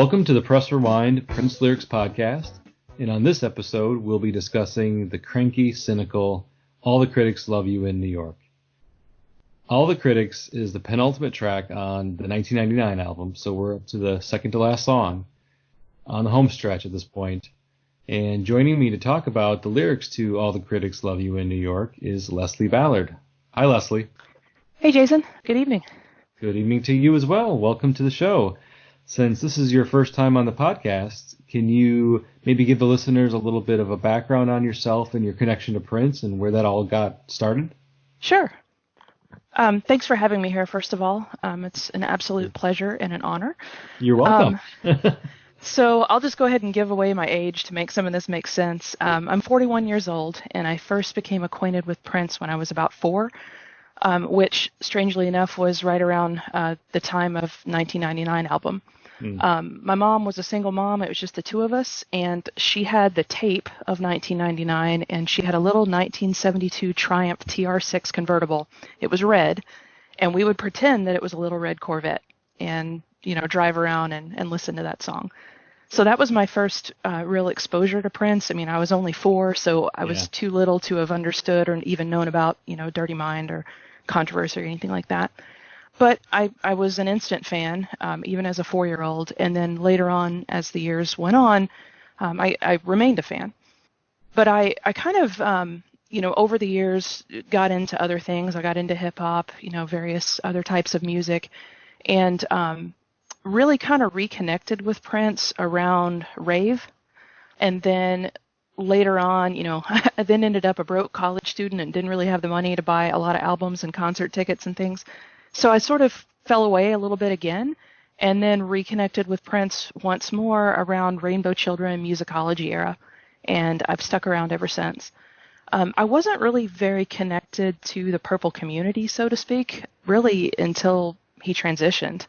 Welcome to the Press Rewind Prince Lyrics podcast, and on this episode we'll be discussing the cranky, cynical All the Critics Love You in New York. All the Critics is the penultimate track on the 1999 album, so we're up to the second to last song on the home stretch at this point. And joining me to talk about the lyrics to All the Critics Love You in New York is Leslie Ballard. Hi, Leslie. Hey, Jason. Good evening. Good evening to you as well. Welcome to the show. Since this is your first time on the podcast, can you maybe give the listeners a little bit of a background on yourself and your connection to Prince and where that all got started? Sure. Thanks for having me here, first of all. It's an absolute pleasure and an honor. You're welcome. So I'll just go ahead and give away my age to make some of this make sense. I'm 41 years old, and I first became acquainted with Prince when I was about 4, which, strangely enough, was right around the time of 1999 album. My mom was a single mom. It was just the two of us, and she had the tape of 1999, and she had a little 1972 Triumph TR6 convertible. It was red, and we would pretend that it was a little red Corvette and, drive around and listen to that song. So that was my first real exposure to Prince. I mean, I was only 4, so I was too little to have understood or even known about, Dirty Mind or Controversy or anything like that. But I was an instant fan, even as a 4-year-old. And then later on, as the years went on, I remained a fan. But I kind of, over the years got into other things. I got into hip hop, various other types of music, and really kind of reconnected with Prince around rave. And then later on, I then ended up a broke college student and didn't really have the money to buy a lot of albums and concert tickets and things. So I sort of fell away a little bit again, and then reconnected with Prince once more around Rainbow Children musicology era, and I've stuck around ever since. I wasn't really very connected to the Purple community, so to speak, really until he transitioned.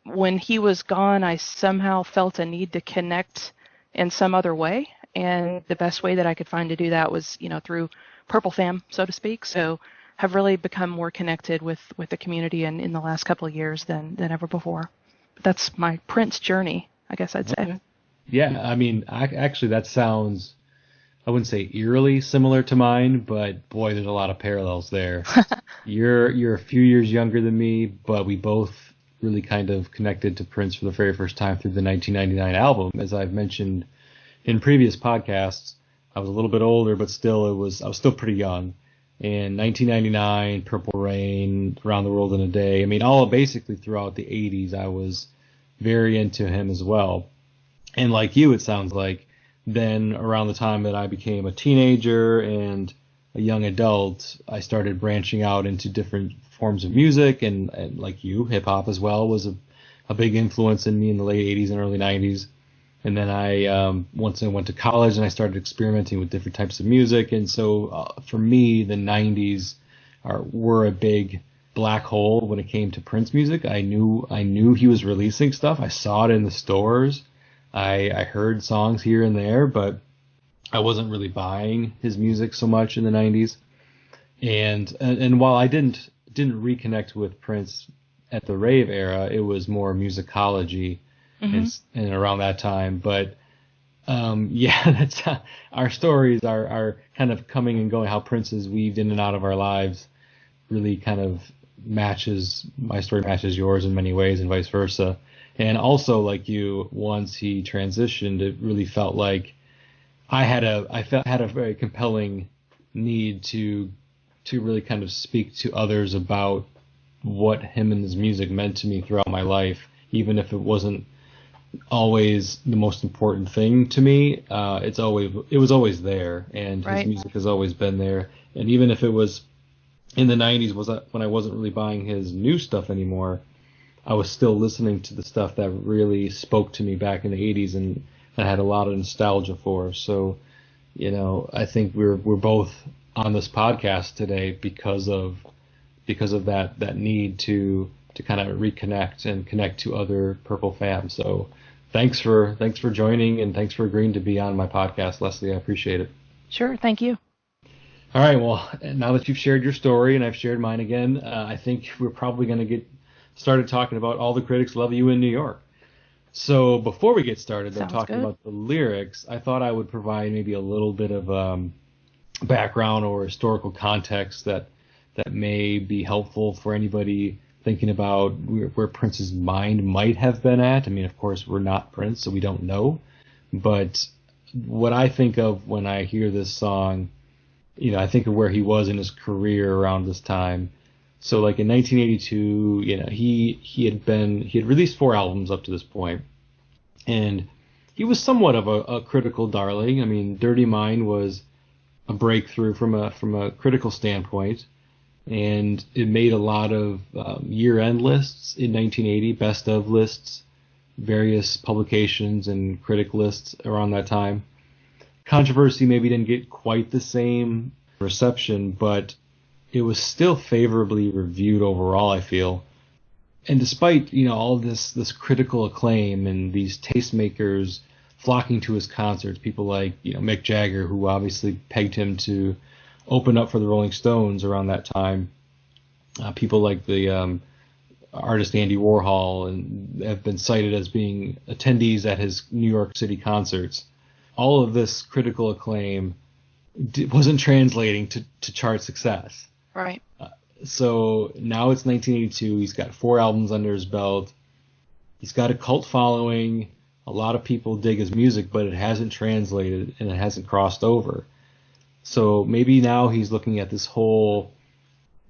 When he was gone, I somehow felt a need to connect in some other way, and the best way that I could find to do that was, through Purple fam, so to speak. So have really become more connected with the community in the last couple of years than ever before. But that's my Prince journey, I guess I'd say. Okay. Yeah, I mean, actually that sounds, I wouldn't say eerily similar to mine, but boy, there's a lot of parallels there. You're a few years younger than me, but we both really kind of connected to Prince for the very first time through the 1999 album. As I've mentioned in previous podcasts, I was a little bit older, but still I was still pretty young. And 1999, Purple Rain, Around the World in a Day. I mean, all basically throughout the 80s, I was very into him as well. And like you, it sounds like, then around the time that I became a teenager and a young adult, I started branching out into different forms of music. And like you, hip-hop as well was a big influence in me in the late 80s and early 90s. And then once I went to college and I started experimenting with different types of music. And so for me, the 90s were a big black hole when it came to Prince music. I knew he was releasing stuff. I saw it in the stores. I heard songs here and there, but I wasn't really buying his music so much in the 90s. And while I didn't reconnect with Prince at the rave era, it was more musicology. And around that time, but that's our stories are kind of coming and going. How Prince is weaved in and out of our lives really kind of my story matches yours in many ways, and vice versa. And also, like you, once he transitioned, it really felt like I had a very compelling need to really kind of speak to others about what him and his music meant to me throughout my life, even if it wasn't always the most important thing to me. It was always there, and Right. His music has always been there. And even if it was in the 90s, when I wasn't really buying his new stuff anymore, I was still listening to the stuff that really spoke to me back in the 80s, and I had a lot of nostalgia for. So, I think we're both on this podcast today because of that need to kind of reconnect and connect to other Purple fans. So thanks for joining, and thanks for agreeing to be on my podcast, Leslie. I appreciate it. Sure, thank you. All right, well, now that you've shared your story and I've shared mine again, I think we're probably going to get started talking about All the Critics Love You in New York. So before we get started, though, Sounds talking good. about the lyrics, I thought I would provide maybe a little bit of background or historical context that may be helpful for anybody thinking about where Prince's mind might have been at. I mean, of course, we're not Prince, so we don't know. But what I think of when I hear this song, I think of where he was in his career around this time. So like in 1982, he had released 4 albums up to this point, and he was somewhat of a critical darling. I mean, Dirty Mind was a breakthrough from a critical standpoint, and it made a lot of year-end lists in 1980, best of lists, various publications and critic lists around that time. Controversy maybe didn't get quite the same reception, but it was still favorably reviewed overall, I feel. And despite, all this critical acclaim and these tastemakers flocking to his concerts, people like, Mick Jagger, who obviously pegged him to open up for the Rolling Stones around that time. People like the artist Andy Warhol and have been cited as being attendees at his New York City concerts. All of this critical acclaim wasn't translating to chart success. Right. So now it's 1982. He's got 4 albums under his belt. He's got a cult following. A lot of people dig his music, but it hasn't translated and it hasn't crossed over. So maybe now he's looking at this whole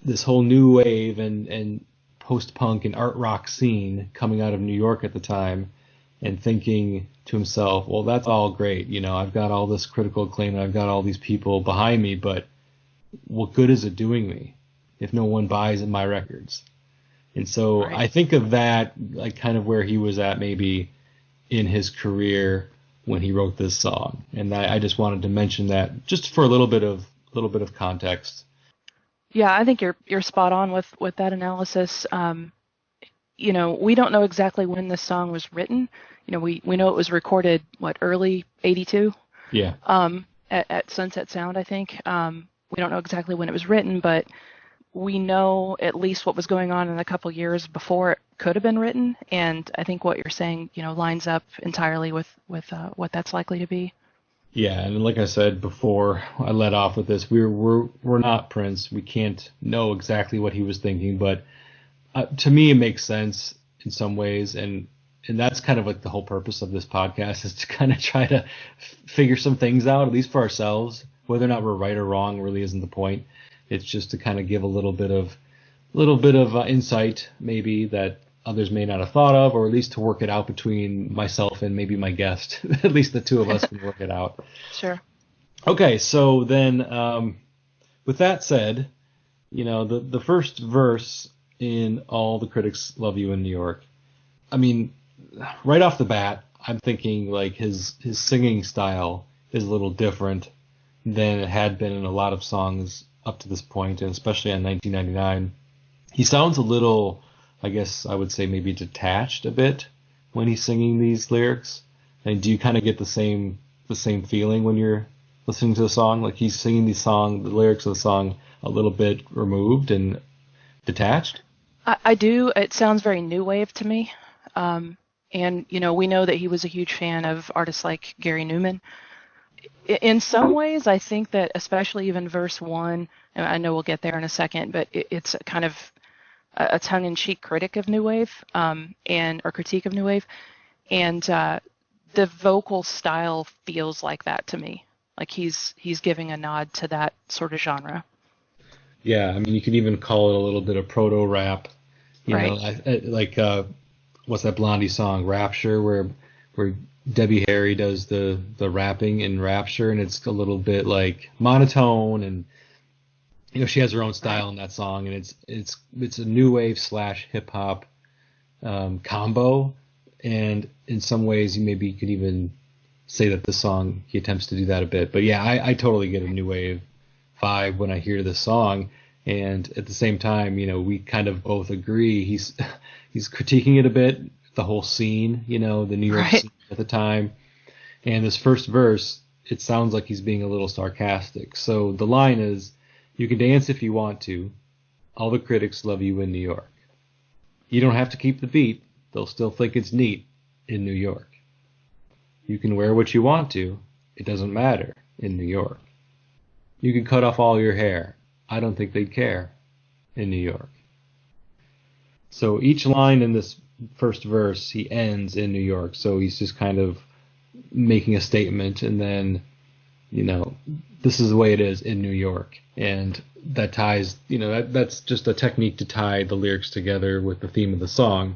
new wave and post-punk and art rock scene coming out of New York at the time and thinking to himself, well, that's all great. I've got all this critical acclaim and I've got all these people behind me, but what good is it doing me if no one buys my records? And so Right. I think of that like kind of where he was at maybe in his career when he wrote this song. And I just wanted to mention that just for a little bit of context. Yeah, I think you're spot on with that analysis. We don't know exactly when this song was written. We know it was recorded early '82. Yeah. At Sunset Sound, I think. We don't know exactly when it was written, but we know at least what was going on in the couple years before it could have been written. And I think what you're saying, lines up entirely with what that's likely to be. Yeah, and like I said before, I let off with this. We're not Prince. We can't know exactly what he was thinking, but to me, it makes sense in some ways, and that's kind of like the whole purpose of this podcast is to kind of try to figure some things out, at least for ourselves. Whether or not we're right or wrong really isn't the point. It's just to kind of give a little bit of insight, maybe that others may not have thought of, or at least to work it out between myself and maybe my guest. At least the two of us can work it out. Sure. Okay, so then with that said, the first verse in All the Critics Love You in New York, I mean, right off the bat, I'm thinking like his singing style is a little different than it had been in a lot of songs up to this point, and especially on 1999. He sounds a little, I guess I would say maybe detached a bit when he's singing these lyrics. And do you kind of get the same feeling when you're listening to the song? Like he's singing the lyrics of the song a little bit removed and detached? I do. It sounds very new wave to me. And, we know that he was a huge fan of artists like Gary Newman. In some ways, I think that especially even verse 1, and I know we'll get there in a second, but it's kind of a tongue-in-cheek critic of new wave, or critique of new wave. And the vocal style feels like that to me. Like he's giving a nod to that sort of genre. Yeah, I mean, you could even call it a little bit of proto-rap. Right. Like what's that Blondie song, Rapture, where Debbie Harry does the rapping in Rapture, and it's a little bit like monotone, and she has her own style in that song, and it's a new wave / hip hop combo, and in some ways you could even say that the song he attempts to do that a bit. But yeah, I totally get a new wave vibe when I hear this song, and at the same time, we kind of both agree he's critiquing it a bit, the whole scene, the New York Right. scene at the time. And this first verse, it sounds like he's being a little sarcastic. So the line is, "You can dance if you want to. All the critics love you in New York. You don't have to keep the beat. They'll still think it's neat. in New York. You can wear what you want to. It doesn't matter in New York. You can cut off all your hair. I don't think they'd care in New York. So each line in this first verse, he ends in New York. So he's just kind of making a statement, and then, this is the way it is in New York. And that ties, that's just a technique to tie the lyrics together with the theme of the song.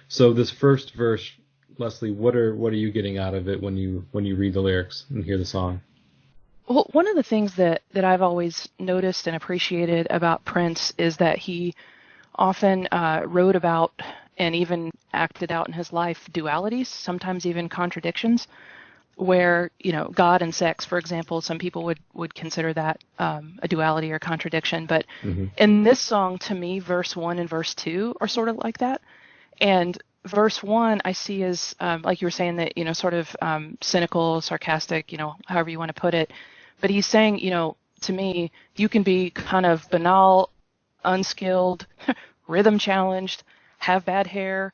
So this first verse, Leslie, what are you getting out of it when you read the lyrics and hear the song? Well, one of the things that I've always noticed and appreciated about Prince is that he often wrote about and even acted out in his life dualities, sometimes even contradictions, where, God and sex, for example, some people would consider that a duality or contradiction. But in this song, to me, verse 1 and verse 2 are sort of like that. And verse 1 I see as, like you were saying, that, sort of cynical, sarcastic, however you want to put it. But he's saying, to me, you can be kind of banal, unskilled, rhythm challenged, have bad hair,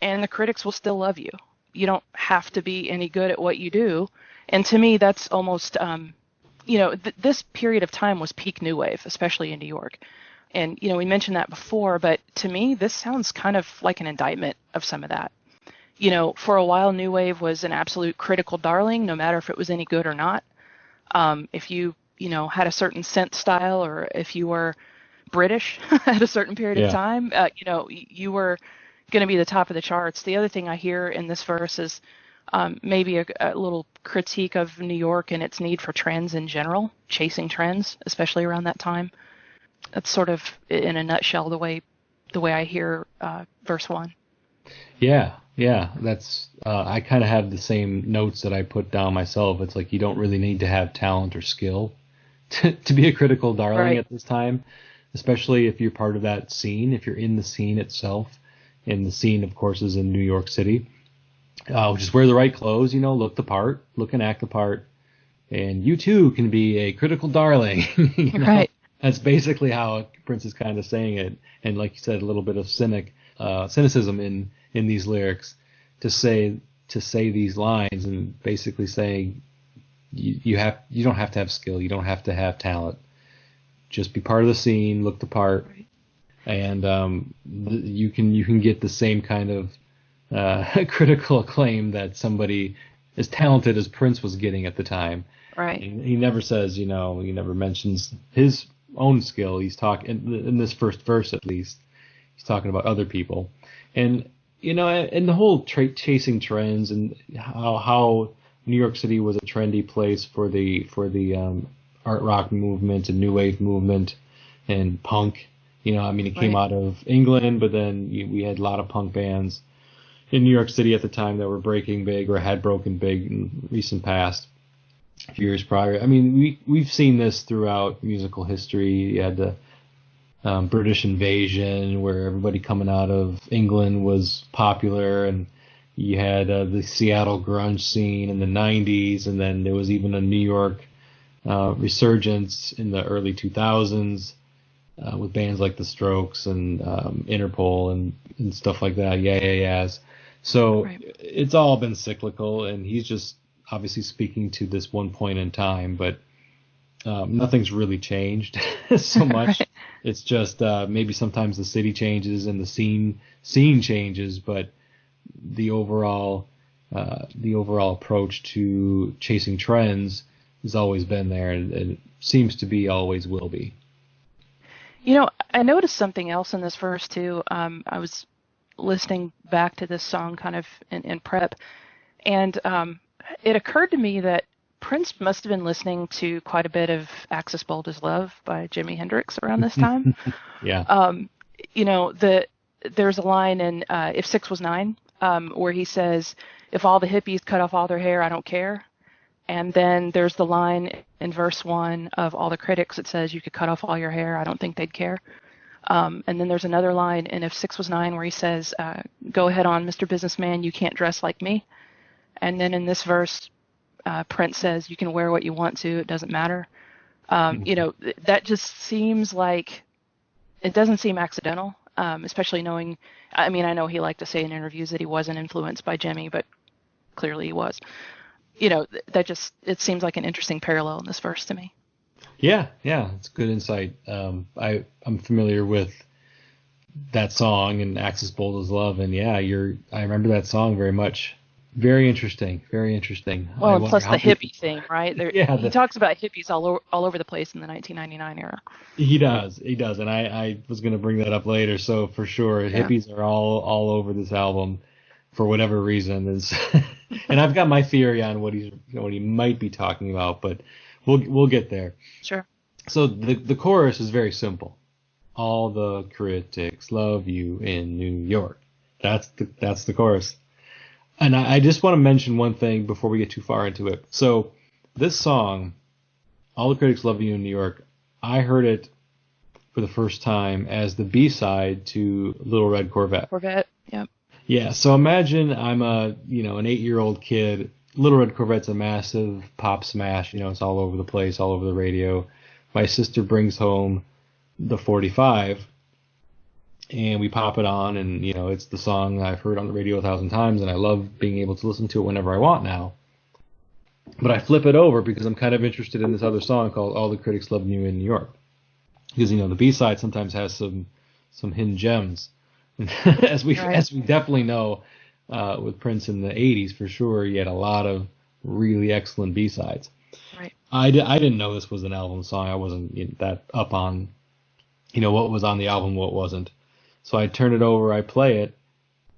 and the critics will still love you. You don't have to be any good at what you do. And to me, that's almost, this period of time was peak New Wave, especially in New York. And, we mentioned that before, but to me, this sounds kind of like an indictment of some of that. For a while, New Wave was an absolute critical darling, no matter if it was any good or not. If you, had a certain scent style, or if you were British at a certain period of time, you were going to be the top of the charts. The other thing I hear in this verse is maybe a little critique of New York and its need for trends in general, chasing trends, especially around that time. That's sort of, in a nutshell, the way I hear verse 1. Yeah. That's I kind of have the same notes that I put down myself. It's like you don't really need to have talent or skill to be a critical darling at this time, especially if you're part of that scene, if you're in the scene itself. And the scene, of course, is in New York City. Just wear the right clothes, look the part, look and act the part, and you too can be a critical darling. Right. That's basically how Prince is kind of saying it. And like you said, a little bit of cynicism in these lyrics to say these lines, and basically saying you don't have to have skill, you don't have to have talent. Just be part of the scene, look the part, and you can get the same kind of critical acclaim that somebody as talented as Prince was getting at the time. Right. He never says, he never mentions his own skill. He's talking in this first verse, at least. He's talking about other people, and and the whole chasing trends, and how New York City was a trendy place for the art rock movement and new wave movement and punk. It came out of England, but then we had a lot of punk bands in New York City at the time that were breaking big or had broken big in recent past, a few years prior. We've seen this throughout musical history. You had the British invasion, where everybody coming out of England was popular, and you had the Seattle grunge scene in the 90s, and then there was even a New York resurgence in the early 2000s with bands like The Strokes and Interpol and stuff like that. Yeah. So It's all been cyclical, and he's just obviously speaking to this one point in time, but nothing's really changed so much. Right. It's just maybe sometimes the city changes and the scene changes, but the overall approach to chasing trends has always been there, and it seems to be always will be. I noticed something else in this verse too. I was listening back to this song kind of in prep, and it occurred to me that Prince must have been listening to quite a bit of Axis Bold as Love by Jimi Hendrix around this time. Yeah. There's a line in If 6 Was 9 where he says, if all the hippies cut off all their hair, I don't care. And then there's the line in verse 1 of All the Critics that says you could cut off all your hair, I don't think they'd care. And then there's another line in If 6 Was 9 where he says, go ahead on, Mr. Businessman, you can't dress like me. And then in this verse, Prince says, you can wear what you want to, it doesn't matter. That just seems like, it doesn't seem accidental. especially knowing, I mean, I know he liked to say in interviews that he wasn't influenced by Jimmy, but clearly he was. That just, it seems like an interesting parallel in this verse to me. Yeah, it's good insight. I'm familiar with that song and Axis Bold as Love, and yeah, I remember that song very much. Very interesting, very interesting. Well, and plus the hippie thing, right? Yeah, he talks about hippies all over the place in the 1999 era. He does, and I was going to bring that up later. So for sure, hippies are all over this album for whatever reason. And I've got my theory on what he might be talking about, but we'll get there. Sure. So the chorus is very simple. All the critics love you in New York. That's the chorus. And I just want to mention one thing before we get too far into it. So this song, All the Critics Love You in New York, I heard it for the first time as the B-side to Little Red Corvette. Yep. Yeah, so imagine I'm an 8-year-old kid. Little Red Corvette's a massive pop smash. It's all over the place, all over the radio. My sister brings home the 45, and we pop it on, and it's the song I've heard on the radio 1,000 times, and I love being able to listen to it whenever I want now. But I flip it over because I'm kind of interested in this other song called All the Critics Love You in New York, because the B-side sometimes has some hidden gems, as we definitely know with Prince in the 80s for sure. He had a lot of really excellent B-sides. Right. I didn't know this was an album song. I wasn't that up on what was on the album, what wasn't. So I turn it over, I play it,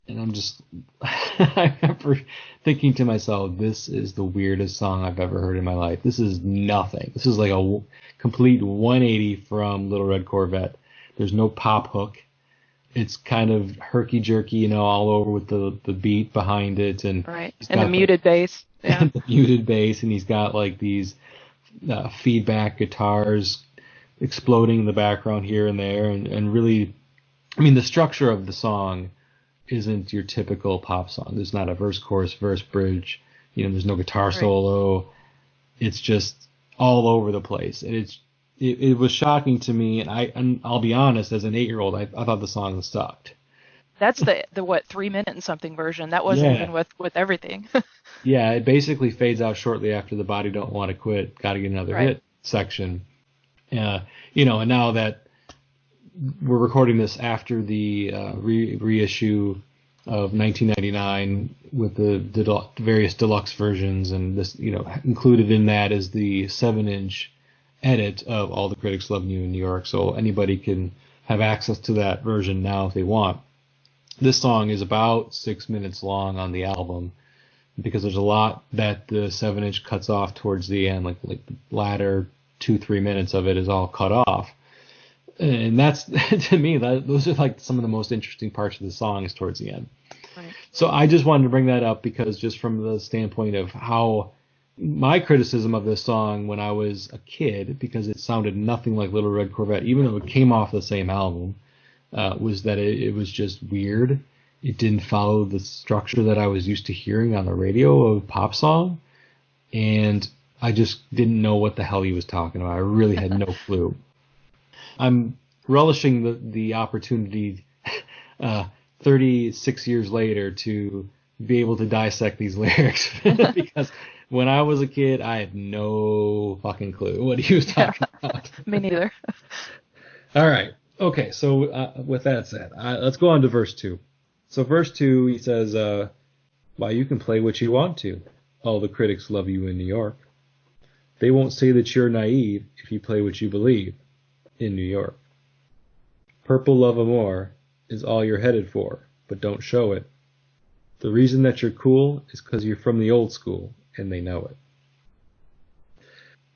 and I'm just, I remember thinking to myself, this is the weirdest song I've ever heard in my life. This is nothing. This is like a complete 180 from Little Red Corvette. There's no pop hook. It's kind of herky-jerky, all over with the beat behind it. And the muted bass. Yeah. The muted bass, and he's got like these feedback guitars exploding in the background here and there, and really, the structure of the song isn't your typical pop song. There's not a verse, chorus, verse, bridge. There's no guitar solo. It's just all over the place. And it was shocking to me, and I'll be honest, as an 8-year-old, I thought the song sucked. That's the 3-minute and something version. That wasn't even with everything. Yeah, it basically fades out shortly after the Body Don't Want to Quit, Gotta Get Another Hit section. And now that we're recording this after the reissue of 1999 with the various deluxe versions, and this, included in that is the 7-inch edit of All the Critics Love You in New York, so anybody can have access to that version now if they want. This song is about 6 minutes long on the album, because there's a lot that the 7-inch cuts off towards the end, like the latter 2-3 minutes of it is all cut off. And that's, to me, those are like some of the most interesting parts of the song is towards the end. Right. So I just wanted to bring that up because just from the standpoint of how my criticism of this song when I was a kid, because it sounded nothing like Little Red Corvette, even though it came off the same album, was that it was just weird. It didn't follow the structure that I was used to hearing on the radio of a pop song. And I just didn't know what the hell he was talking about. I really had no clue. I'm relishing the opportunity 36 years later to be able to dissect these lyrics because when I was a kid, I had no fucking clue what he was talking about. Me neither. All right. Okay, so with that said, let's go on to verse 2. So verse 2, he says, "Why, you can play what you want to. All the critics love you in New York. They won't say that you're naive if you play what you believe in New York. Purple love amour is all you're headed for, but don't show it. The reason that you're cool is because you're from the old school, and they know it."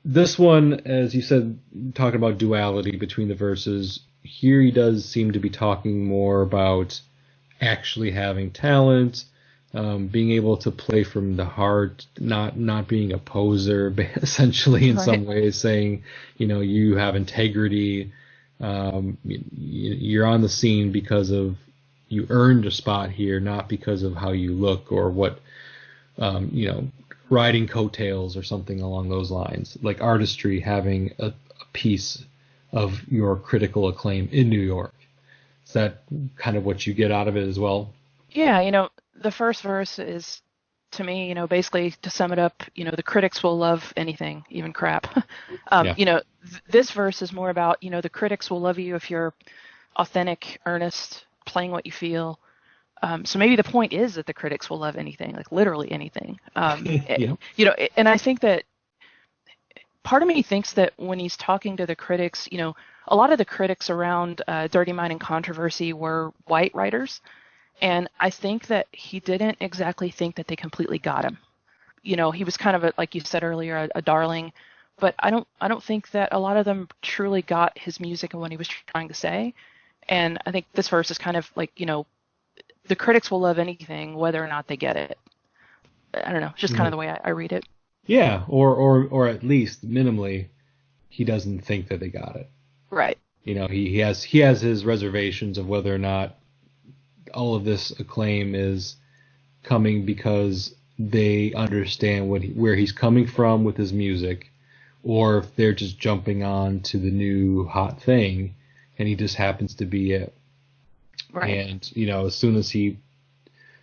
This one, as you said, talking about duality between the verses, here he does seem to be talking more about actually having talent, being able to play from the heart, not being a poser, essentially in some ways, saying, you have integrity, you're on the scene because of you earned a spot here, not because of how you look or what, riding coattails or something along those lines, like artistry having a piece of your critical acclaim in New York. Is that kind of what you get out of it as well? Yeah, the first verse is, to me, basically to sum it up, the critics will love anything, even crap. Yeah. This verse is more about, the critics will love you if you're authentic, earnest, playing what you feel. So maybe the point is that the critics will love anything, like literally anything. Yeah. And I think that part of me thinks that when he's talking to the critics, a lot of the critics around Dirty Mind and Controversy were white writers. And I think that he didn't exactly think that they completely got him. He was kind of like you said earlier, a darling, but I don't think that a lot of them truly got his music and what he was trying to say. And I think this verse is kind of like, the critics will love anything, whether or not they get it. I don't know, it's just kind of the way I read it. Yeah, or at least minimally, he doesn't think that they got it. Right. He has his reservations of whether or not all of this acclaim is coming because they understand where he's coming from with his music, or if they're just jumping on to the new hot thing, and he just happens to be it. Right. And as soon as he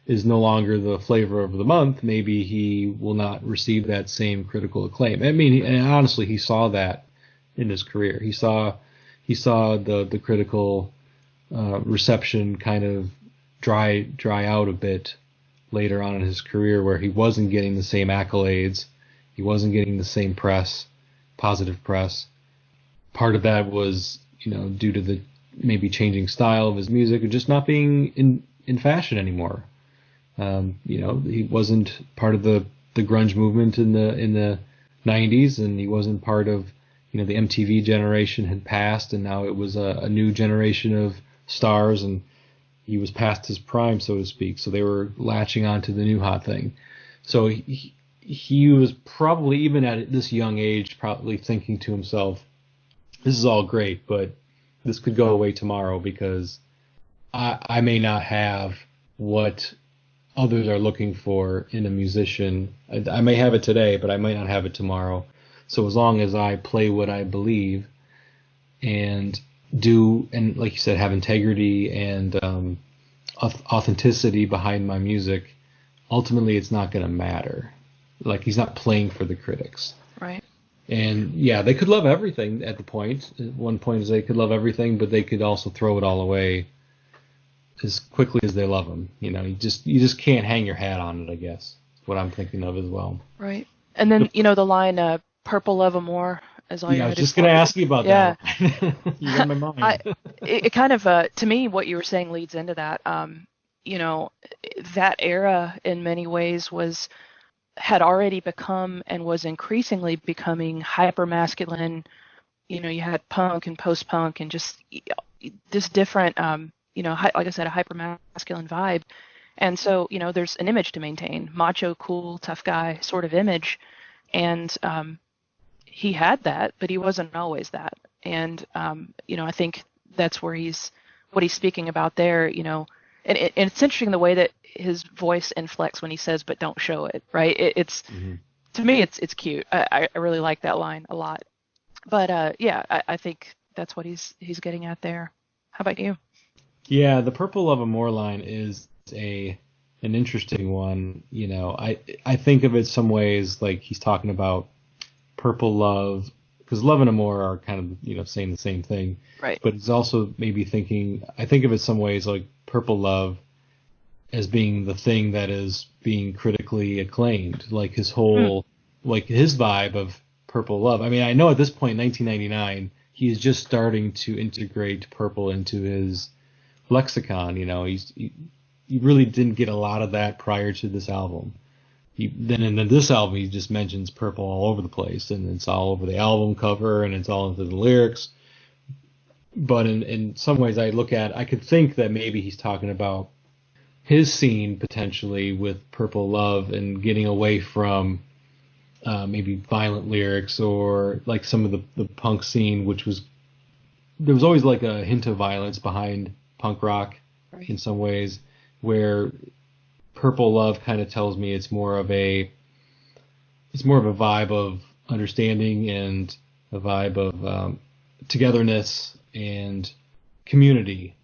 is no longer the flavor of the month, maybe he will not receive that same critical acclaim. I mean, and honestly, he saw that in his career. He saw the critical reception kind of dry out a bit later on in his career, where he wasn't getting the same accolades, he wasn't getting the same press, positive press. Part of that was due to the maybe changing style of his music and just not being in fashion anymore. He wasn't part of the grunge movement in the 90s, and he wasn't part of the MTV generation had passed, and now it was a new generation of stars, and he was past his prime, so to speak. So they were latching on to the new hot thing. So he was probably, even at this young age, probably thinking to himself, this is all great, but this could go away tomorrow because I may not have what others are looking for in a musician. I may have it today, but I might not have it tomorrow. So as long as I play what I believe and and like you said, have integrity and authenticity behind my music, ultimately it's not going to matter. Like, he's not playing for the critics. Right. And yeah, they could love everything at the point. One point is they could love everything, but they could also throw it all away as quickly as they love them. You just can't hang your hat on it, I guess. That's what I'm thinking of as well. Right. And then, the line, purple love more is all Yeah, you're I was headed just going to for. ask you about Yeah. that. You got my mind. It kind of, to me, what you were saying leads into that. That era in many ways had already become and was increasingly becoming hyper masculine. You had punk and post punk and just this different, like I said, a hyper masculine vibe. And so, there's an image to maintain, macho, cool, tough guy sort of image. And he had that, but he wasn't always that. And, I think that's what he's speaking about there, and it's interesting the way that his voice inflects when he says, but don't show it, right? It's to me, it's cute. I really like that line a lot. But yeah, I think that's what he's getting at there. How about you? Yeah, the Purple Love More line is an interesting one. I think of it some ways like he's talking about purple love, because love and amour are kind of saying the same thing. Right. But it's also maybe I think of it some ways like purple love as being the thing that is being critically acclaimed, like his whole, like his vibe of purple love. I mean, I know at this point, 1999, he is just starting to integrate purple into his lexicon. He really didn't get a lot of that prior to this album. Then in this album, he just mentions purple all over the place, and it's all over the album cover, and it's all into the lyrics. But in some ways, I could think that maybe he's talking about his scene potentially with Purple Love and getting away from maybe violent lyrics, or like some of the punk scene, there was always like a hint of violence behind punk rock in some ways, where Purple Love kind of tells me it's more of a vibe of understanding and a vibe of togetherness and community.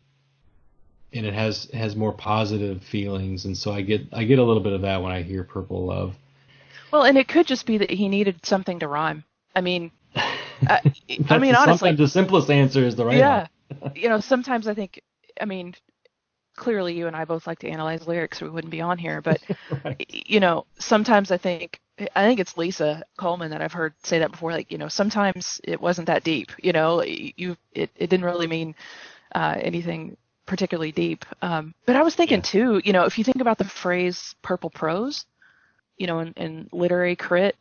and it has more positive feelings, and so I get a little bit of that when I hear Purple Love. Well, and it could just be that he needed something to rhyme. I mean, uh, Sometimes honestly, the simplest answer is the right one. yeah. Sometimes I think, I mean, clearly you and I both like to analyze lyrics, or we wouldn't be on here. But Right. sometimes I think it's Lisa Coleman that I've heard say that before. Like, sometimes it wasn't that deep. It didn't really mean anything particularly deep. But I was thinking Yeah. too, if you think about the phrase purple prose, in literary crit,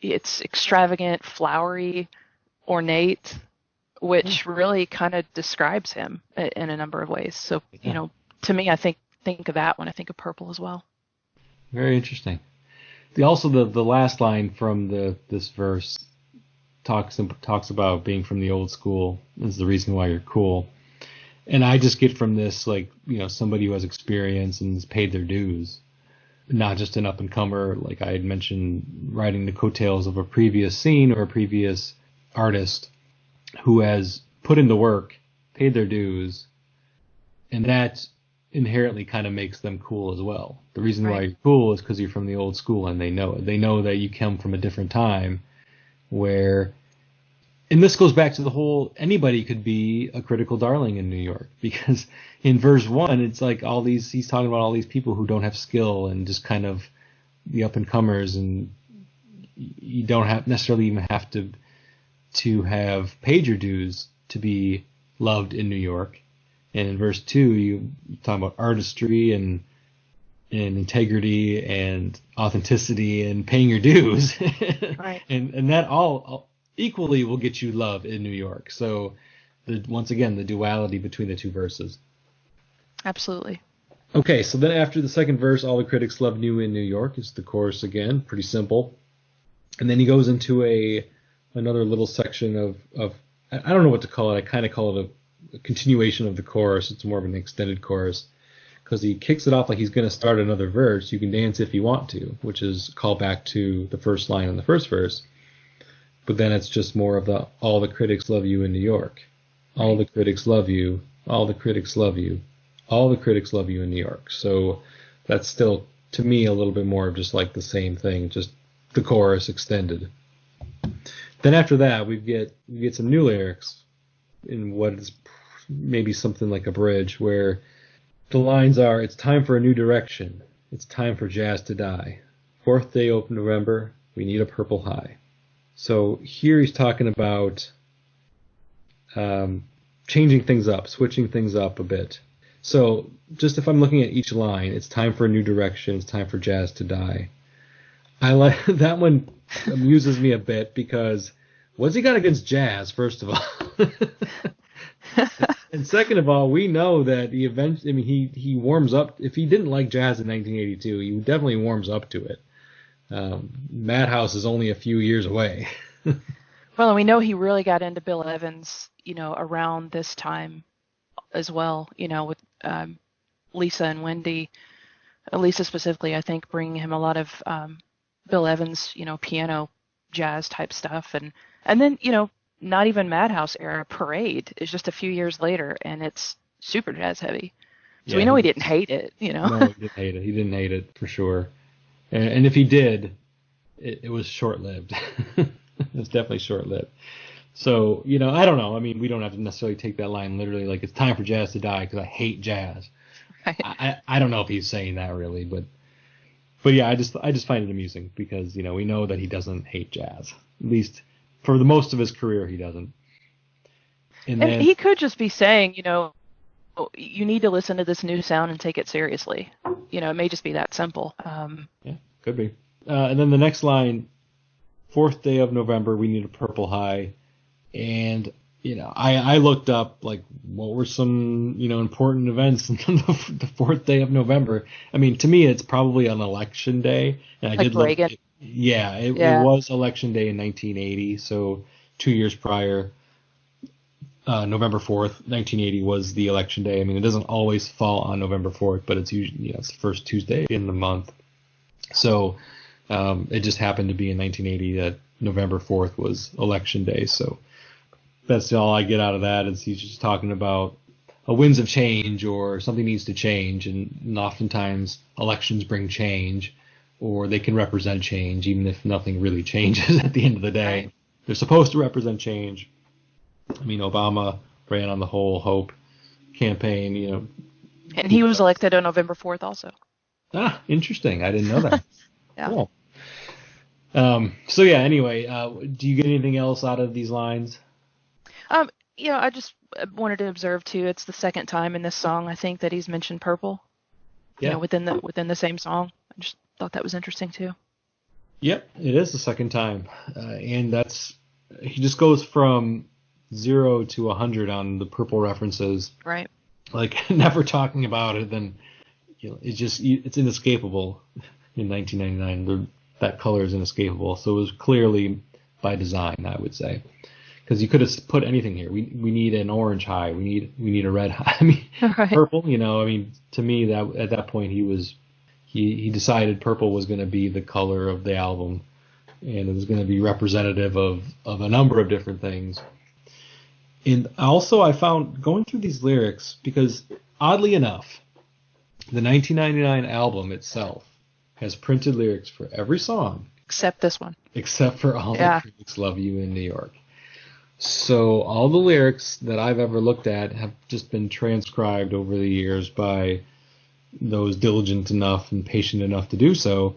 it's extravagant, flowery, ornate, Yeah. which really kind of describes him in a number of ways. So, Yeah. to me, I think of that when I think of purple as well. Very interesting. Also the last line from this verse talks about being from the old school is the reason why you're cool. And I just get from this, like, somebody who has experience and has paid their dues, not just an up and comer, like I had mentioned, riding the coattails of a previous scene or a previous artist who has put in the work, paid their dues, and that inherently kind of makes them cool as well. The reason why Right. you're cool is because you're from the old school, and they know it. They know that you come from a different time where, and this goes back to the whole, anybody could be a critical darling in New York, because in verse one, it's like he's talking about all these people who don't have skill and just kind of the up and comers, and you don't have necessarily even have to have paid your dues to be loved in New York. And in verse two, you talk about artistry and integrity and authenticity and paying your dues, Right. and that all equally will get you love in New York. So once again, the duality between the two verses. Absolutely. Okay, so then after the second verse, all the critics loved you in New York, is the chorus again, pretty simple. And then he goes into another little section of I don't know what to call it. I kind of call it a continuation of the chorus. It's more of an extended chorus because he kicks it off like he's going to start another verse. You can dance if you want to, which is a call back to the first line in the first verse. But then it's just more of the all the critics love you in New York. All Right. the critics love you. All the critics love you. All the critics love you in New York. So that's still, to me, a little bit more of just like the same thing, just the chorus extended. Then after that, we get some new lyrics in what is maybe something like a bridge, where the lines are, it's time for a new direction. It's time for jazz to die. Fourth day of November, we need a purple high. So here he's talking about changing things up, switching things up a bit. So just if I'm looking at each line, it's time for a new direction. It's time for jazz to die. I like that one. Amuses me a bit because what's he got against jazz? First of all, and second of all, we know that the event. I mean, he warms up. If he didn't like jazz in 1982, he definitely warms up to it. Madhouse is only a few years away. Well, and we know he really got into Bill Evans, around this time as well, with Lisa and Wendy. Lisa specifically, I think, bringing him a lot of Bill Evans, piano jazz type stuff, and then not even Madhouse era. Parade is just a few years later, and it's super jazz heavy. So we Yeah, know he didn't hate it, no, he didn't hate it. He didn't hate it for sure. And if he did, it was short lived. It was definitely short lived. So I don't know. I mean, we don't have to necessarily take that line literally, like it's time for jazz to die because I hate jazz. I don't know if he's saying that really, but yeah, I just find it amusing because we know that he doesn't hate jazz. At least for the most of his career, he doesn't. And And then he could just be saying, you need to listen to this new sound and take it seriously. It may just be that simple. yeah, could be. And then the next line, fourth day of November, we need a purple high, and I looked up like what were some important events on the fourth day of November. I mean, to me, it's probably an election day, and I Like did look. Reagan. Yeah, it Yeah. was election day in 1980, so 2 years prior. November 4th, 1980 was the election day. I mean, it doesn't always fall on November 4th, but it's usually it's the first Tuesday in the month. So it just happened to be in 1980 that November 4th was election day. So that's all I get out of that is he's just talking about a winds of change or something needs to change, and oftentimes elections bring change, or they can represent change, even if nothing really changes at the end of the day. Right. They're supposed to represent change. I mean, Obama ran on the whole hope campaign, And he was elected on November 4th also. Interesting. I didn't know that. Yeah. Cool. So yeah, anyway, do you get anything else out of these lines? I just wanted to observe too. It's the second time in this song I think that he's mentioned purple. Yeah. Within the same song. I just thought that was interesting too. Yep, it is the second time, and he just goes from 0 to 100 on the purple references. Right. Like never talking about it, then it's inescapable. In 1999, that color is inescapable. So it was clearly by design, I would say. Because you could have put anything here. We need an orange high. We need a red high. I mean, Right. purple. To me, that at that point he decided purple was going to be the color of the album, and it was going to be representative of a number of different things. And also, I found going through these lyrics, because oddly enough, the 1999 album itself has printed lyrics for every song Except this one. except for All the Critics Love You in New York. So all the lyrics that I've ever looked at have just been transcribed over the years by those diligent enough and patient enough to do so.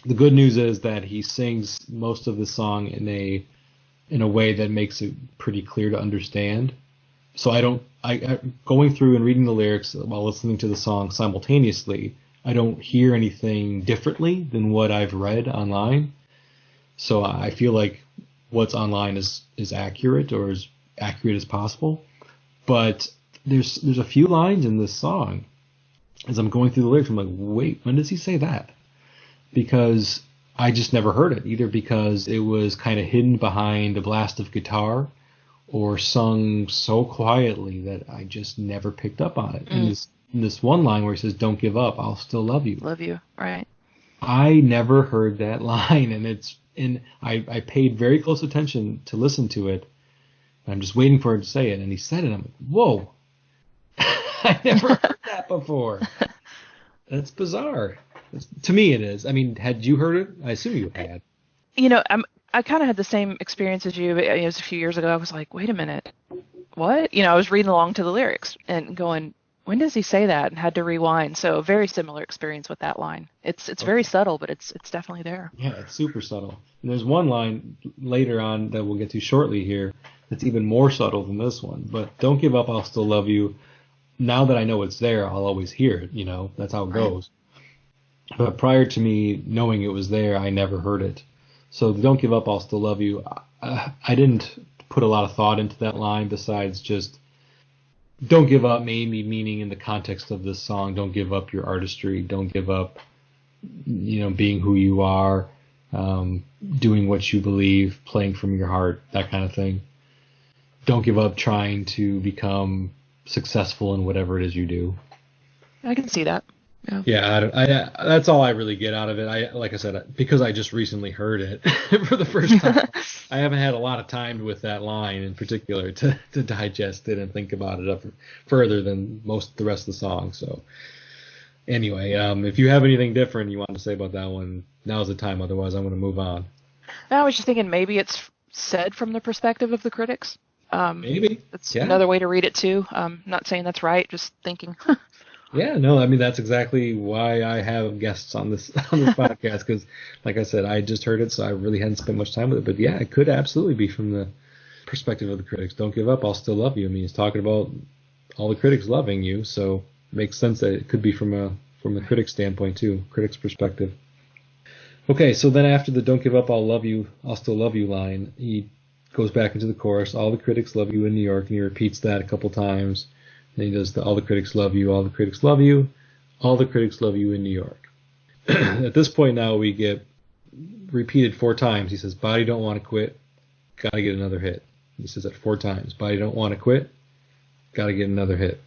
The good news is that he sings most of the song in a way that makes it pretty clear to understand. So I going through and reading the lyrics while listening to the song simultaneously, I don't hear anything differently than what I've read online. So I feel like what's online is accurate, or as accurate as possible. But there's a few lines in this song, as I'm going through the lyrics, I'm like, wait, when does he say that? Because I just never heard it, either because it was kind of hidden behind a blast of guitar, or sung so quietly that I just never picked up on it. In this one line where he says, "Don't give up, I'll still love you." Love you. Right. I never heard that line, and I paid very close attention to listen to it. I'm just waiting for him to say it, and he said it. I'm like, whoa, I never heard that before. That's bizarre. To me, it is. I mean, had you heard it? I assume you had. I kind of had the same experience as you. It was a few years ago. I was like, wait a minute, what? I was reading along to the lyrics and going, when does he say that? And had to rewind. So very similar experience with that line. It's very subtle, but it's definitely there. Yeah, it's super subtle. And there's one line later on that we'll get to shortly here that's even more subtle than this one. But don't give up, I'll still love you. Now that I know it's there, I'll always hear it. That's how it goes. But prior to me knowing it was there, I never heard it. So don't give up, I'll still love you. I didn't put a lot of thought into that line besides just don't give up, maybe meaning in the context of this song, don't give up your artistry, don't give up, being who you are, doing what you believe, playing from your heart, that kind of thing. Don't give up trying to become successful in whatever it is you do. I can see that. Yeah, that's all I really get out of it. Like I said, because I just recently heard it for the first time, I haven't had a lot of time with that line in particular to digest it and think about it up further than most of the rest of the song. So anyway, if you have anything different you want to say about that one, now's the time. Otherwise, I'm going to move on. I was just thinking maybe it's said from the perspective of the critics. Maybe. That's another way to read it too. Not saying that's right, just thinking. Yeah, no, I mean, that's exactly why I have guests on this podcast, because, like I said, I just heard it, so I really hadn't spent much time with it. But yeah, it could absolutely be from the perspective of the critics. Don't give up, I'll still love you. I mean, he's talking about all the critics loving you, so it makes sense that it could be from the critic's standpoint too, critic's perspective. Okay, so then after the "Don't give up, I'll still love you" line, he goes back into the chorus. All the critics love you in New York, and he repeats that a couple times. Then he does all the critics love you, all the critics love you, all the critics love you in New York. At this point now, we get repeated 4 times. He says, body don't want to quit, gotta get another hit. He says that 4 times. Body don't want to quit, gotta get another hit.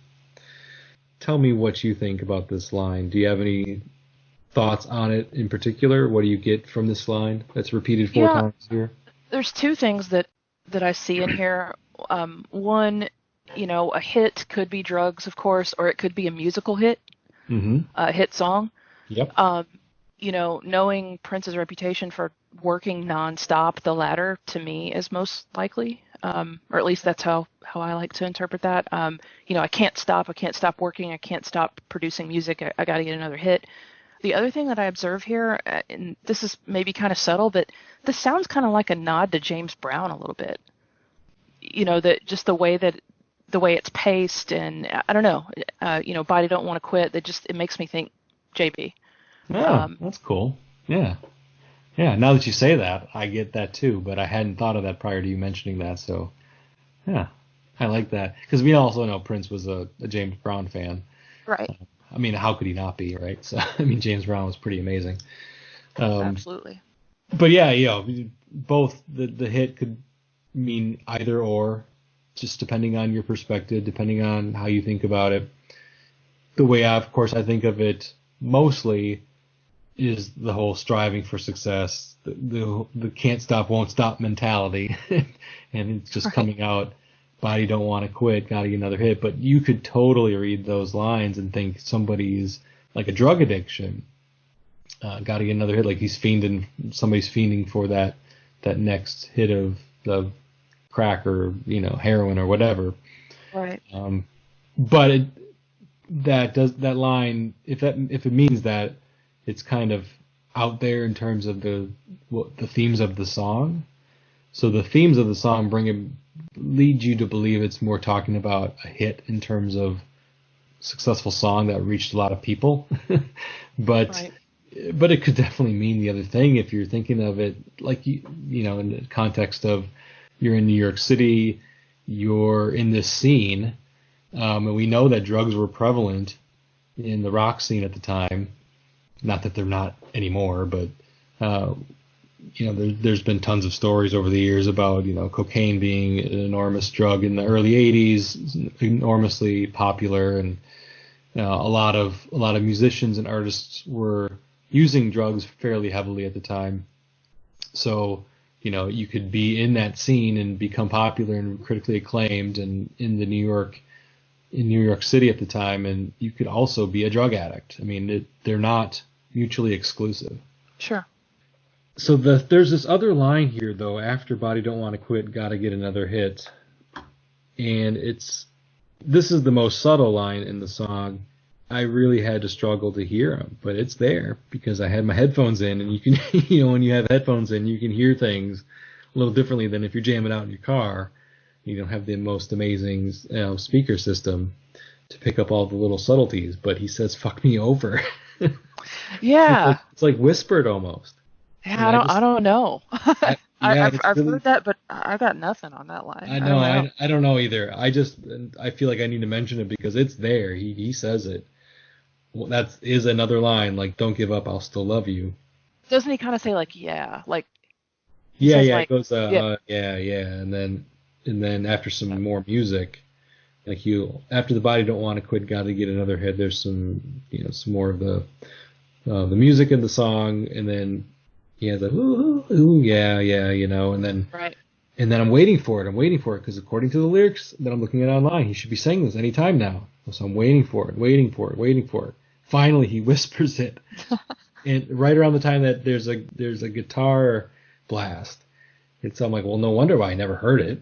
Tell me what you think about this line. Do you have any thoughts on it in particular? What do you get from this line that's repeated 4 times here? There's 2 things that I see in here. One, A hit could be drugs, of course, or it could be a musical hit, Mm-hmm. a hit song. Yep. Um, Knowing Prince's reputation for working nonstop, the latter to me is most likely, or at least that's how I like to interpret that. I can't stop. I can't stop working. I can't stop producing music. I got to get another hit. The other thing that I observe here, and this is maybe kind of subtle, but this sounds kind of like a nod to James Brown a little bit. That just the way it's paced, and I don't know, Body Don't Want to Quit. It makes me think JB. Oh, that's cool. Yeah. Yeah, now that you say that, I get that too, but I hadn't thought of that prior to you mentioning that, so yeah, I like that. Because we also know Prince was a James Brown fan. Right. I mean, how could he not be, right? So, I mean, James Brown was pretty amazing. Absolutely. But yeah, both the hit could mean either or, just depending on your perspective, depending on how you think about it. The way, of course, I think of it mostly is the whole striving for success, the can't stop, won't stop mentality, and it's just coming out. Body Don't Want to Quit, gotta get another hit. But you could totally read those lines and think somebody's like a drug addiction, gotta get another hit, like somebody's fiending for that next hit of the crack or heroin or whatever. Right. But that line, if it means that, it's kind of out there in terms of the themes of the song. So the themes of the song lead you to believe it's more talking about a hit in terms of successful song that reached a lot of people. but Right. but it could definitely mean the other thing if you're thinking of it like in the context of you're in New York City, you're in this scene, and we know that drugs were prevalent in the rock scene at the time. Not that they're not anymore, but there's been tons of stories over the years about cocaine being an enormous drug in the early '80s, enormously popular, and a lot of musicians and artists were using drugs fairly heavily at the time. So you could be in that scene and become popular and critically acclaimed, and in New York City at the time, and you could also be a drug addict. I mean, they're not mutually exclusive. Sure. So there's this other line here, though, after Body Don't Want to Quit, gotta get another hit. And this is the most subtle line in the song. I really had to struggle to hear him, but it's there because I had my headphones in, and you can, when you have headphones in, you can hear things a little differently than if you're jamming out in your car. You don't have the most amazing speaker system to pick up all the little subtleties, but he says "fuck me over." Yeah. It's like whispered almost. Yeah, I don't know. I've really, heard that, but I got nothing on that line. I know. I don't know either. I feel like I need to mention it because it's there. He says it. Well, that is another line, like "Don't give up, I'll still love you." Doesn't he kind of say yeah, like? Yeah, says, yeah. like, It goes yeah, and then after some more music, like after the Body Don't Want to Quit, gotta get another hit. There's some some more of the music in the song, and then he has a ooh, yeah, and then right. And then I'm waiting for it because according to the lyrics that I'm looking at online, he should be saying this any time now. So I'm waiting for it. Finally, he whispers it, and right around the time that there's a guitar blast, I'm like, well, no wonder why I never heard it.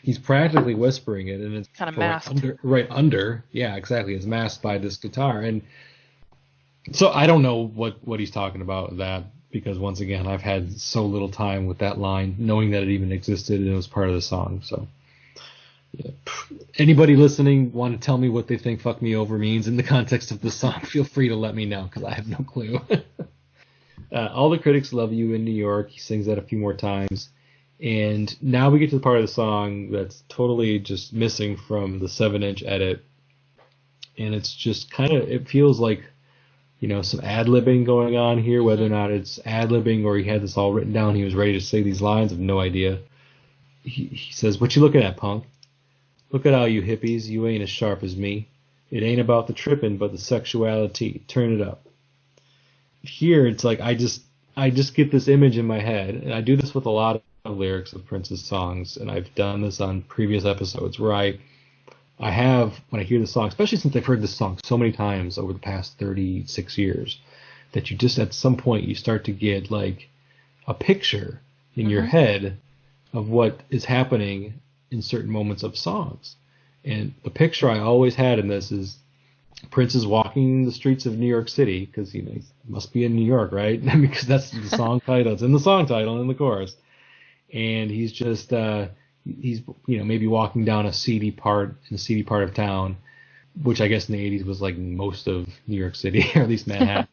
He's practically whispering it, and it's kind of masked. Right under, yeah, exactly. It's masked by this guitar, and so I don't know what he's talking about with that, because once again, I've had so little time with that line, knowing that it even existed and it was part of the song. So, yeah. Anybody listening want to tell me what they think "fuck me over" means in the context of the song? Feel free to let me know, because I have no clue. All the critics love you in New York. He sings that a few more times. And now we get to the part of the song that's totally just missing from the 7-inch edit. And it's just it feels like, some ad-libbing going on here, whether or not it's ad-libbing or he had this all written down. He was ready to say these lines. I have no idea. He says, "What you looking at, punk? Look at all you hippies. You ain't as sharp as me. It ain't about the tripping, but the sexuality. Turn it up." Here, it's like I just get this image in my head, and I do this with a lot of lyrics of Prince's songs, and I've done this on previous episodes, where I I have, when I hear the song, especially since I've heard this song so many times over the past 36 years, that you just at some point you start to get like a picture in your Hmm. head of what is happening in certain moments of songs. And the picture I always had in this is Prince is walking the streets of New York City because he must be in New York, right? Because that's the song title. It's in the song title in the chorus, and he's just he's maybe walking down a seedy part in a seedy part of town, which I guess in the 80s was like most of New York City, or at least Manhattan.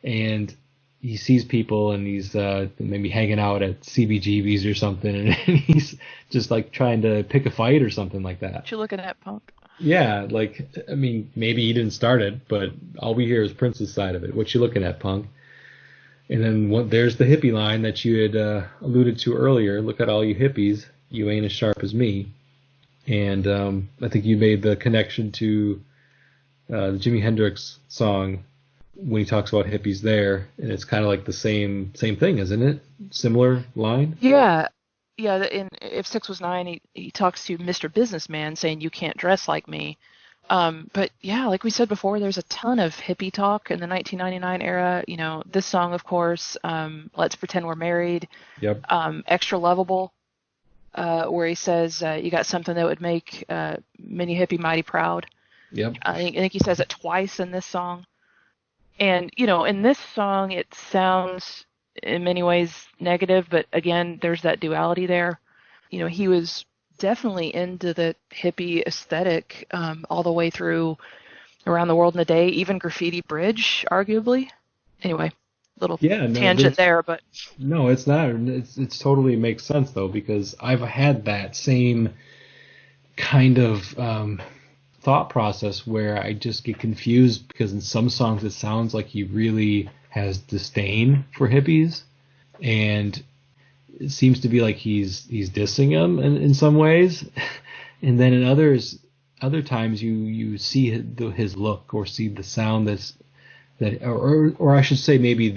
And he sees people, and he's maybe hanging out at CBGB's or something, and he's just like trying to pick a fight or something like that. What you looking at, punk? Yeah, like, I mean, maybe he didn't start it, but all we hear is Prince's side of it. What you looking at, punk? And then there's the hippie line that you had alluded to earlier. Look at all you hippies. You ain't as sharp as me. And I think you made the connection to the Jimi Hendrix song when he talks about hippies there, and it's kind of like the same thing, isn't it? Similar line. Yeah, yeah. In If Six Was Nine, he talks to Mr. Businessman saying you can't dress like me. But yeah, like we said before, there's a ton of hippie talk in the 1999 era. This song, of course, "Let's Pretend We're Married," Yep. "Extra Lovable," where he says you got something that would make many hippie mighty proud. Yep. I think he says it twice in this song. And, in this song, it sounds in many ways negative, but again, there's that duality there. He was definitely into the hippie aesthetic all the way through Around the World in a Day, even Graffiti Bridge, arguably. Anyway, little Yeah. No. tangent there, but No, it's not. It's totally makes sense though, because I've had that same kind of thought process where I just get confused because in some songs it sounds like he really has disdain for hippies, and it seems to be like he's dissing them in some ways, and then in other times you see his look or see the sound or I should say maybe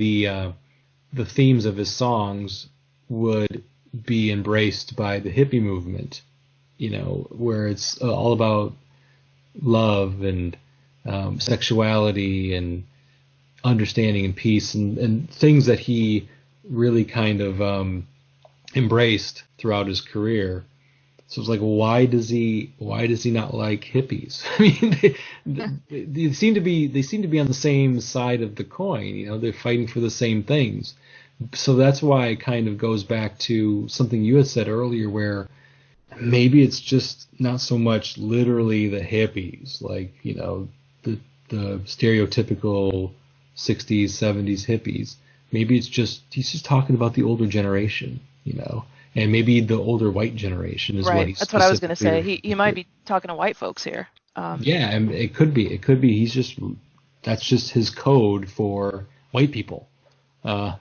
the themes of his songs would be embraced by the hippie movement, where it's all about love and sexuality and understanding and peace and things that he really kind of embraced throughout his career. So it's like, why does he not like hippies? I mean, they seem to be on the same side of the coin. They're fighting for the same things. So that's why it kind of goes back to something you had said earlier, where maybe it's just not so much literally the hippies, like, the stereotypical 60s, 70s hippies. Maybe he's just talking about the older generation, and maybe the older white generation is what right. he's That's what I was going to say. specifically. He might be talking to white folks here. Yeah, and it could be. That's just his code for white people. Uh,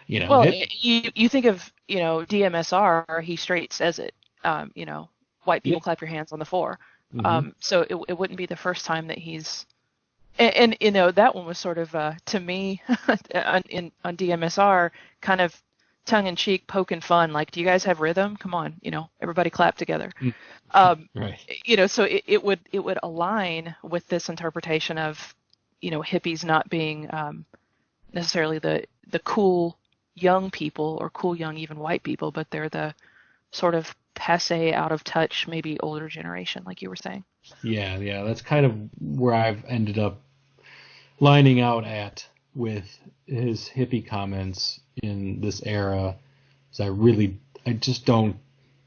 Well, hip, you think of, DMSR, he straight says it, white yeah. people clap your hands on the floor. Hmm. So it wouldn't be the first time that he's, and that one was sort of, to me, on DMSR, kind of tongue in cheek, poking fun, like, do you guys have rhythm? Come on, everybody clap together. Right. So it would align with this interpretation of, hippies not being necessarily the cool young people or cool young even white people, but they're the sort of passe, out of touch, maybe older generation, like you were saying. Yeah. That's kind of where I've ended up lining out at with his hippie comments in this era. Is I just don't,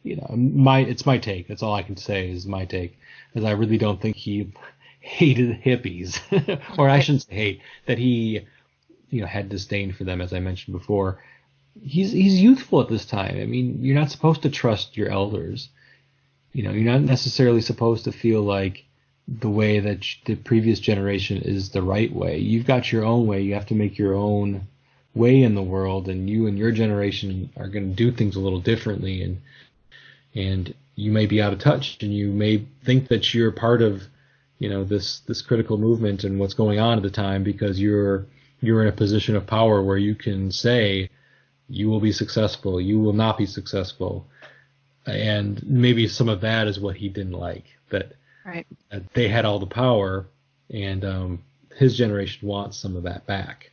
it's my take. That's all I can say is my take. Is I really don't think he hated hippies, or I shouldn't say hate, that he had disdain for them, as I mentioned before. He's youthful at this time. I mean, you're not supposed to trust your elders. You're not necessarily supposed to feel like the way that the previous generation is the right way. You've got your own way. You have to make your own way in the world, and you and your generation are going to do things a little differently, and you may be out of touch, and you may think that you're part of this critical movement and what's going on at the time because you're in a position of power where you can say you will be successful, you will not be successful. And maybe some of that is what he didn't like. That Right. They had all the power, and his generation wants some of that back.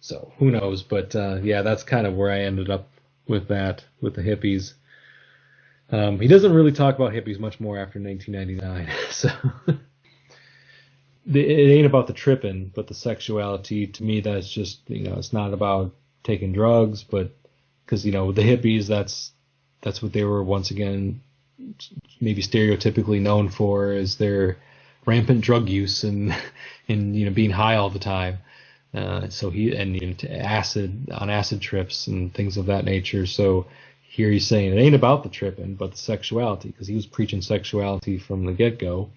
So who knows? But yeah, that's kind of where I ended up with that, with the hippies. He doesn't really talk about hippies much more after 1999. So it ain't about the tripping, but the sexuality. To me, that's just, it's not about taking drugs, but because the hippies, that's what they were once again maybe stereotypically known for, is their rampant drug use and being high all the time. So he and acid trips and things of that nature. So here he's saying it ain't about the tripping, but the sexuality, because he was preaching sexuality from the get-go.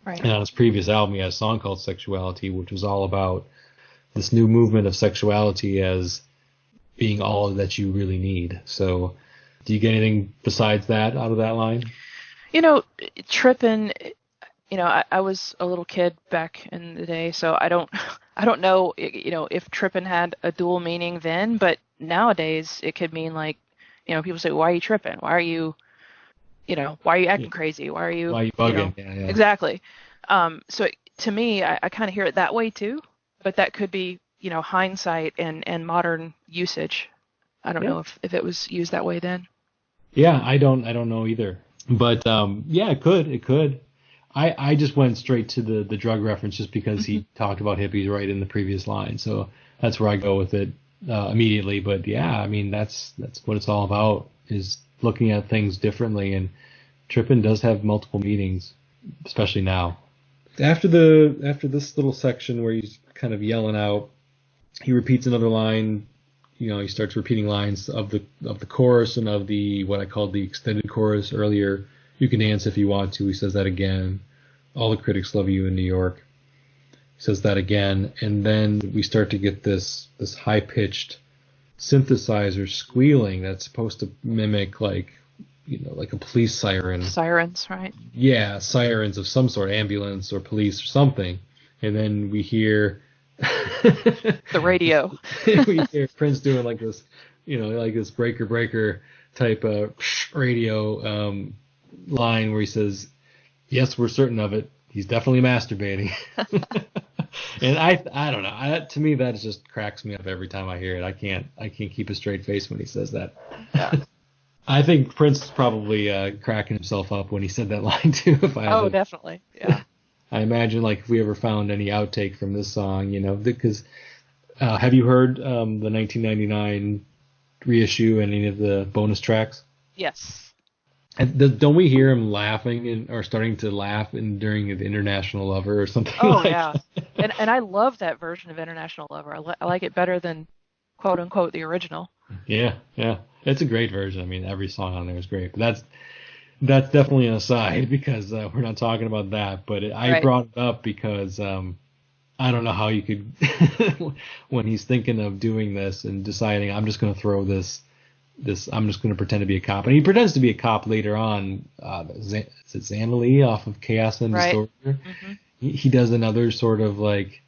Right. And on his previous album, he had a song called Sexuality, which was all about this new movement of sexuality as being all that you really need. So do you get anything besides that out of that line? Tripping, I was a little kid back in the day, so I don't know, if tripping had a dual meaning then, but nowadays it could mean like, people say, why are you tripping? Why are you acting crazy? Why are you bugging? Yeah. Exactly. So to me, I kind of hear it that way too, but that could be, hindsight and modern usage. I don't know if it was used that way then. Yeah, I don't know either. But yeah, it could. I just went straight to the drug reference just because he talked about hippies right in the previous line. So that's where I go with it immediately. But yeah, I mean, that's what it's all about, is looking at things differently. And tripping does have multiple meanings, especially now. After this little section where he's kind of yelling out, he repeats another line. He starts repeating lines of the chorus and of the what I called the extended chorus earlier. You can dance if you want to. He says that again. All the critics love you in New York. He says that again, and then we start to get this high pitched synthesizer squealing that's supposed to mimic like a police siren. Sirens, right? Yeah, sirens of some sort, ambulance or police or something. And then we hear the radio. We hear Prince doing like this, like this breaker type of radio line where he says, "Yes, we're certain of it. He's definitely masturbating." And I don't know. To me, that just cracks me up every time I hear it. I can't keep a straight face when he says that. Yeah. I think Prince is probably cracking himself up when he said that line too. Definitely. Yeah. I imagine, like, if we ever found any outtake from this song, because have you heard the 1999 reissue and any of the bonus tracks? Yes. And don't we hear him laughing or starting to laugh during the International Lover or something? Oh, yeah. And I love that version of International Lover. I like it better than, quote unquote, the original. Yeah. It's a great version. I mean, every song on there is great. But that's definitely an aside, because we're not talking about that. But I brought it up because I don't know how you could, when he's thinking of doing this and deciding, I'm just going to throw this, I'm just going to pretend to be a cop. And he pretends to be a cop later on. Is it Xanali off of Chaos and Disorder? Mm-hmm. He does another sort of like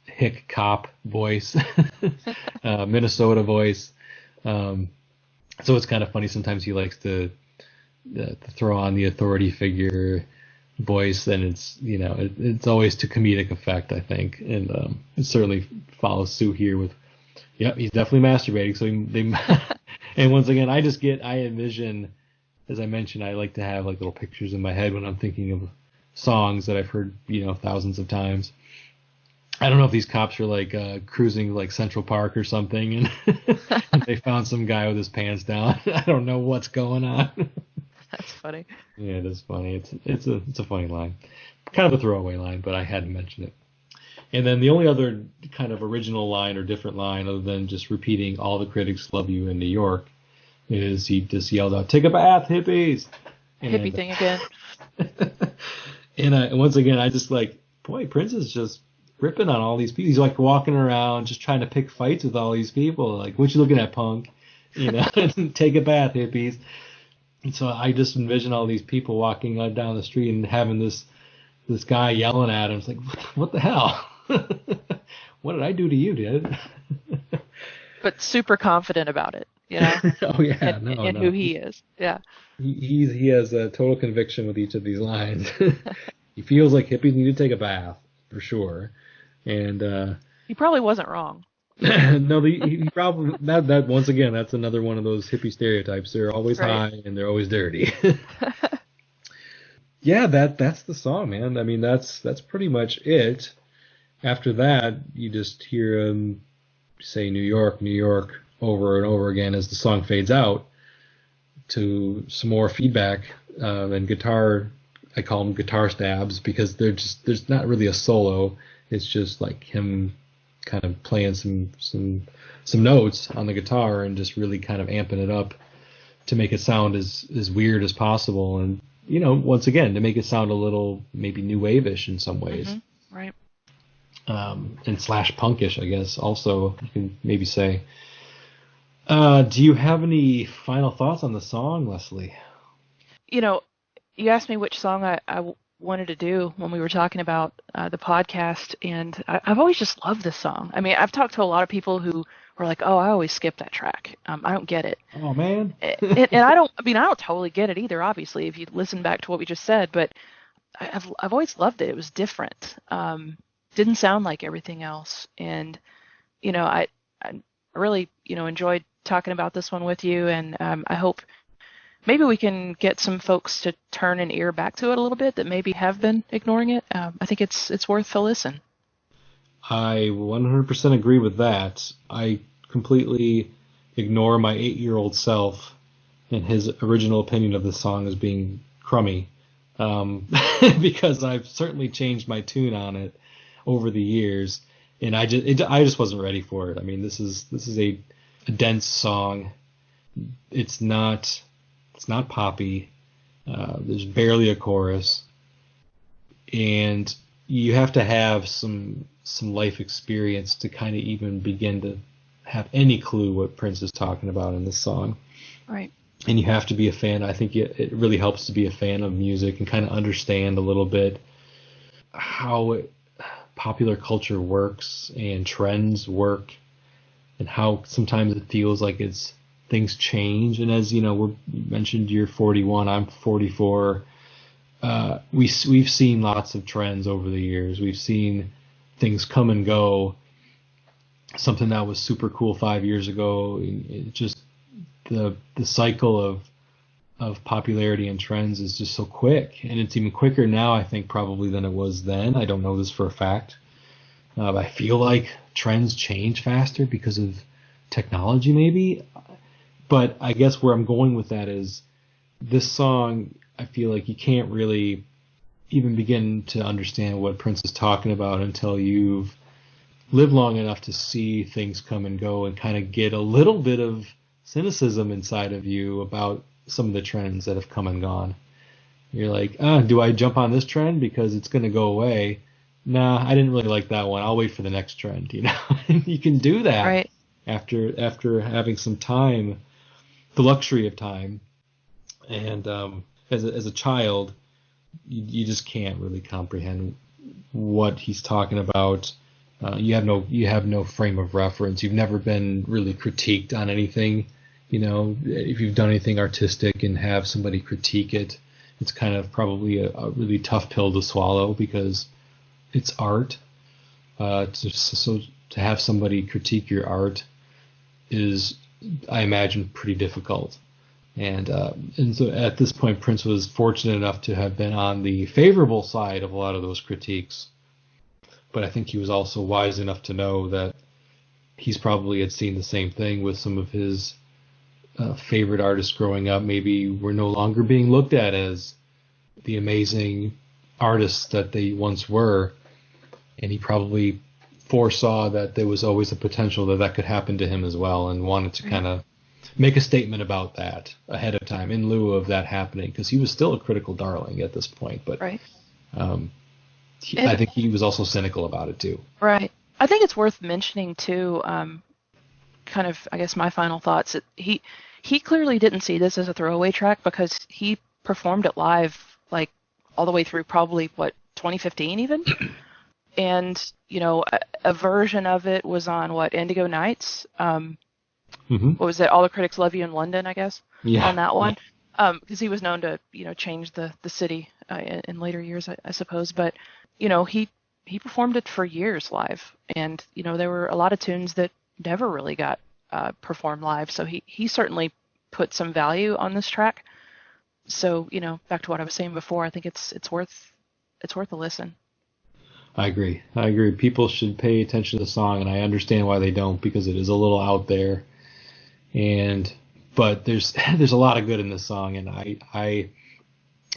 hick cop voice, Minnesota voice. So it's kind of funny. Sometimes he likes to throw on the authority figure voice, and it's always to comedic effect, I think. And it certainly follows suit here with, he's definitely masturbating. So and once again, I envision, as I mentioned, I like to have like little pictures in my head when I'm thinking of songs that I've heard, thousands of times. I don't know if these cops are like cruising like Central Park or something, and they found some guy with his pants down. I don't know what's going on. That's funny. Yeah, it is funny. It's a funny line, kind of a throwaway line, but I had to mention it. And then the only other kind of original line or different line, other than just repeating "All the critics love you in New York," is he just yelled out, "Take a bath, hippies!" Hippie thing again. And once again, I just like, boy, Prince is just ripping on all these people. He's like walking around just trying to pick fights with all these people. Like, what you looking at, punk? Take a bath, hippies. And so I just envision all these people walking down the street and having this guy yelling at him. It's like, what the hell? What did I do to you, dude? But super confident about it, Oh yeah, and who he is. Yeah. He has a total conviction with each of these lines. He feels like hippies need to take a bath for sure, and He probably wasn't wrong. no, he probably that once again that's another one of those hippie stereotypes. They're always Right. high and they're always dirty. Yeah, that's the song, man. I mean, that's pretty much it. After that, you just hear him say New York over and over again as the song fades out to some more feedback and guitar. I call them guitar stabs because there's not really a solo. It's just like him kind of playing some notes on the guitar and just really kind of amping it up to make it sound as weird as possible. And once again, to make it sound a little maybe new wave-ish in some ways. Mm-hmm. Right. And slash punkish, I guess, also, you can maybe say. Do you have any final thoughts on the song, Leslie? You asked me which song I wanted to do when we were talking about the podcast, and I've always just loved this song. I mean, I've talked to a lot of people who were like, "Oh, I always skip that track. I don't get it." Oh, man. and I don't. I mean, I don't totally get it either. Obviously, if you listen back to what we just said, but I've always loved it. It was different. Didn't sound like everything else, and I really enjoyed talking about this one with you, and I hope maybe we can get some folks to turn an ear back to it a little bit that maybe have been ignoring it. I think it's worth a listen. I 100% agree with that. I completely ignore my 8-year-old self and his original opinion of the song as being crummy, because I've certainly changed my tune on it over the years, and I just wasn't ready for it. I mean, this is a dense song. It's not poppy. There's barely a chorus, and you have to have some life experience to kind of even begin to have any clue what Prince is talking about in this song. Right. And you have to be a fan. I think it really helps to be a fan of music and kind of understand a little bit how popular culture works and trends work, and how sometimes it feels like things change. And as you mentioned, you're 41, I'm 44. We've seen lots of trends over the years. We've seen things come and go. Something that was super cool 5 years ago, it just the cycle of popularity and trends is just so quick, and it's even quicker now, I think, probably than it was then. I don't know this for a fact. I feel like trends change faster because of technology, maybe. But I guess where I'm going with that is this song, I feel like you can't really even begin to understand what Prince is talking about until you've lived long enough to see things come and go and kind of get a little bit of cynicism inside of you about some of the trends that have come and gone. You're like, do I jump on this trend because it's going to go away? Nah, I didn't really like that one. I'll wait for the next trend. You can do that Right. after having some time, the luxury of time. And as a child, you just can't really comprehend what he's talking about. You have no frame of reference. You've never been really critiqued on anything. If you've done anything artistic and have somebody critique it, it's kind of probably a really tough pill to swallow because it's art. To have somebody critique your art is, I imagine, pretty difficult. And so at this point, Prince was fortunate enough to have been on the favorable side of a lot of those critiques. But I think he was also wise enough to know that he's probably had seen the same thing with some of his favorite artists growing up. Maybe were no longer being looked at as the amazing artists that they once were. And he probably foresaw that there was always a potential that could happen to him as well, and wanted to kind of make a statement about that ahead of time in lieu of that happening, because he was still a critical darling at this point. But Right. I think he was also cynical about it too. Right. I think it's worth mentioning too, kind of, I guess, my final thoughts. He clearly didn't see this as a throwaway track because he performed it live like all the way through probably 2015 even. And a version of it was on Indigo Nights. What was it? All the Critics Love You in London, I guess. Yeah. On that one, because he was known to change the city in later years, I suppose. But you know, he performed it for years live, and you know, there were a lot of tunes that never really got performed live. So he certainly put some value on this track. So you know, back to what I was saying before, I think it's worth a listen. I agree. People should pay attention to the song, and I understand why they don't, because it is a little out there. But there's a lot of good in this song, and it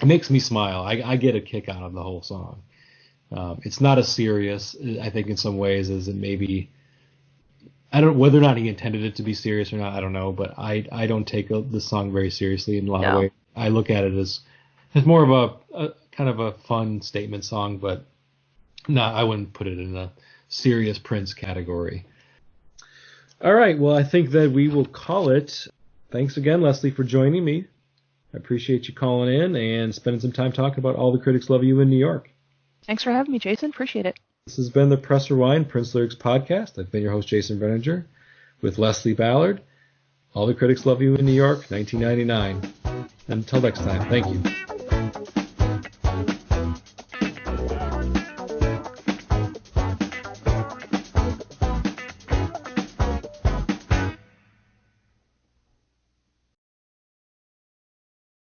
makes me smile. I get a kick out of the whole song. It's not as serious, I think, in some ways as it may be. I don't whether or not he intended it to be serious or not. I don't know, but I don't take the song very seriously in a lot of ways. I look at it as more of a kind of a fun statement song, but no, I wouldn't put it in a serious Prince category. All right, well, I think that we will call it. Thanks again, Leslie, for joining me. I appreciate you calling in and spending some time talking about All the Critics Love You in New York. Thanks for having me, Jason. Appreciate it. This has been the Press Rewind Prince Lyrics podcast. I've been your host, Jason Brenninger, with Leslie Ballard. All the Critics Love You in New York, 1999. Until next time, thank you.